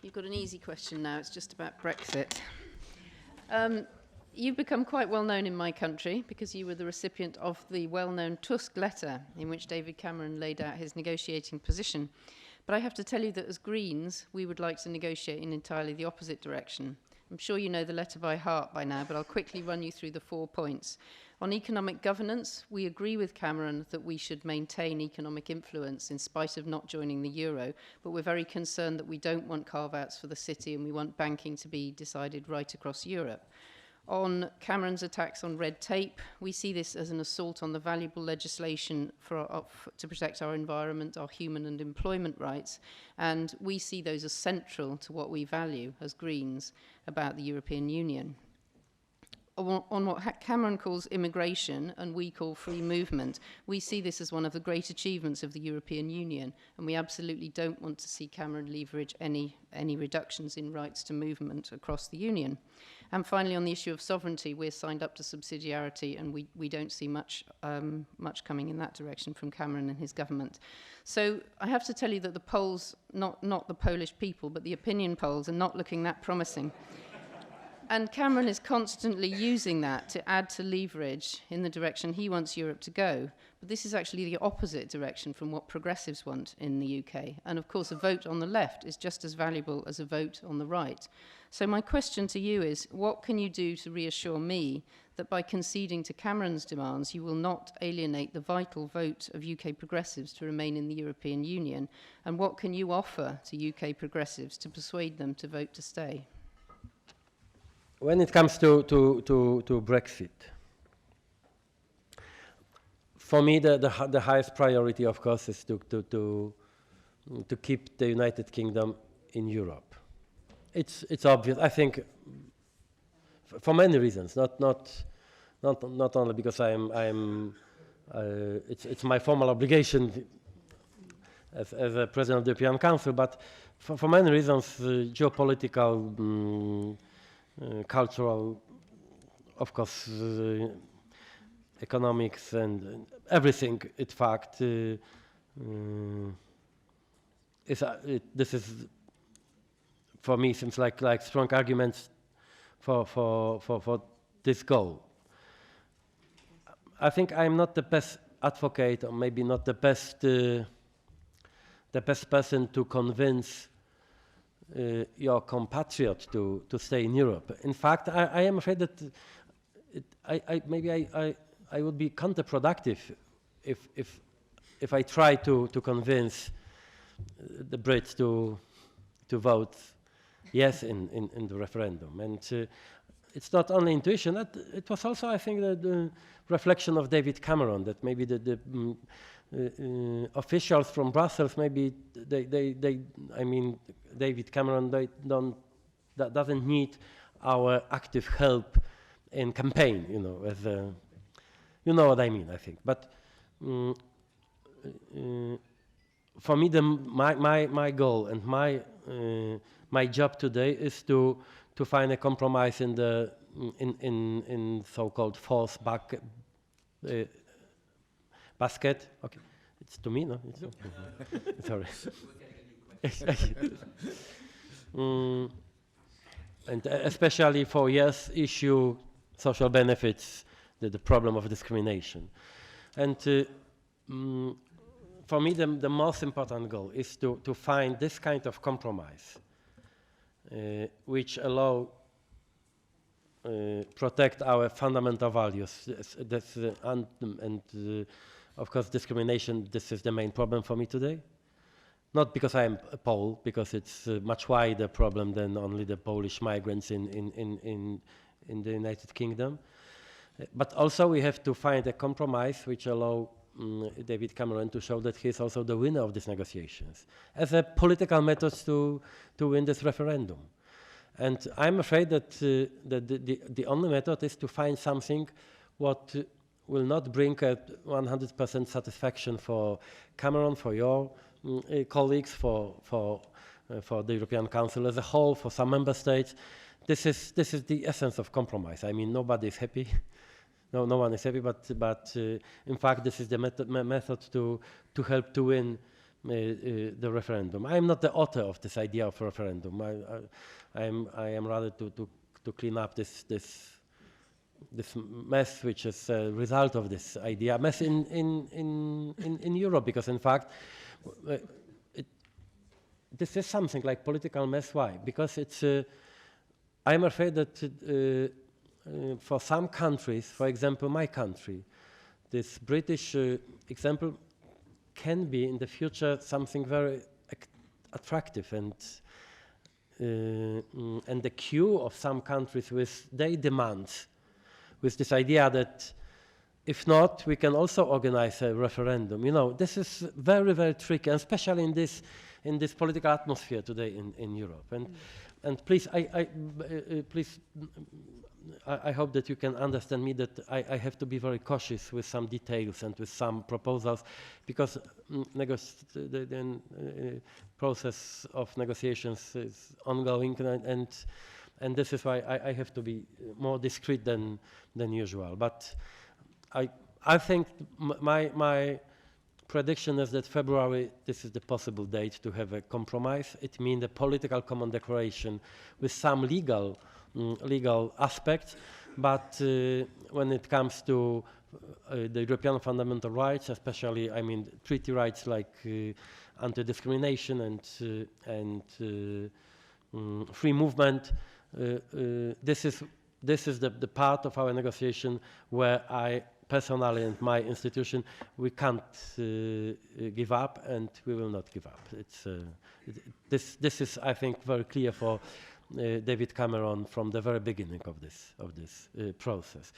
You've got an easy question now. It's just about Brexit. You've become quite well known in my country because you were the recipient of the well-known Tusk letter in which David Cameron laid out his negotiating position. But I have to tell you that as Greens, we would like to negotiate in entirely the opposite direction. I'm sure you know the letter by heart by now, but I'll quickly run you through the 4 points. On economic governance, we agree with Cameron that we should maintain economic influence in spite of not joining the euro, but we're very concerned that we don't want carve-outs for the city and we want banking to be decided right across Europe. On Cameron's attacks on red tape, we see this as an assault on the valuable legislation to protect our environment, our human and employment rights, and we see those as central to what we value as Greens about the European Union. On what Cameron calls immigration and we call free movement, we see this as one of the great achievements of the European Union, and we absolutely don't want to see Cameron leverage any reductions in rights to movement across the Union. And finally, on the issue of sovereignty, we're signed up to subsidiarity, and we don't see much coming in that direction from Cameron and his government. So I have to tell you that the polls, not the Polish people, but the opinion polls, are not looking that promising. And Cameron is constantly using that to add to leverage in the direction he wants Europe to go. But this is actually the opposite direction from what progressives want in the UK. And of course, a vote on the left is just as valuable as a vote on the right. So my question to you is, what can you do to reassure me that by conceding to Cameron's demands, you will not alienate the vital vote of UK progressives to remain in the European Union? And what can you offer to UK progressives to persuade them to vote to stay? When it comes to Brexit, for me the highest priority, of course, is to keep the United Kingdom in Europe. It's obvious. I think for many reasons, not only because it's my formal obligation as a president of the European Council, but for many reasons, geopolitical. Cultural, of course, economics and everything. In fact, this is for me seems like strong arguments for this goal. I think I'm not the best advocate, or maybe not the best person to convince your compatriot to stay in Europe. In fact, I am afraid that I would be counterproductive if I try to convince the Brits to vote yes in the referendum. And it's not only intuition. It was also, I think, the reflection of David Cameron that maybe the officials from Brussels, maybe David Cameron doesn't need our active help in campaign, you know what I mean, I think. But for me, my goal and my job today is to find a compromise in the in so-called false basket. Okay, it's to me, no? It's sorry. And especially for yes issue, social benefits, the problem of discrimination. And for me, the most important goal is to find this kind of compromise, which allow protect our fundamental values. Of course, discrimination, this is the main problem for me today. Not because I am a Pole, because it's a much wider problem than only the Polish migrants in the United Kingdom. But also we have to find a compromise which allow David Cameron to show that he is also the winner of these negotiations as a political method to win this referendum. And I'm afraid that the only method is to find something what will not bring a 100% satisfaction for Cameron, for your colleagues, for the European Council as a whole, for some member states. This is the essence of compromise. I mean, nobody is happy. No one is happy, but in fact, this is the method to help to win the referendum. I am not the author of this idea of referendum. I am rather to clean up this mess which is a result of this idea, mess in Europe, because in fact this is something like political mess. Why? Because it's I'm afraid that for some countries, for example my country, this British example can be in the future something very attractive, and the queue of some countries with their demands, with this idea that if not, we can also organize a referendum. You know, this is very, very tricky, and especially in this political atmosphere today in Europe. And please, I hope that you can understand me that I have to be very cautious with some details and with some proposals, because the process of negotiations is ongoing, and this is why I have to be more discreet than usual. But I think my prediction is that February, this is the possible date to have a compromise. It means a political common declaration with some legal aspects, but when it comes to the European fundamental rights, especially, I mean, treaty rights like anti-discrimination and free movement, this is the part of our negotiation where I personally and my institution, we can't give up, and we will not give up. This is, I think, very clear for David Cameron from the very beginning of this process.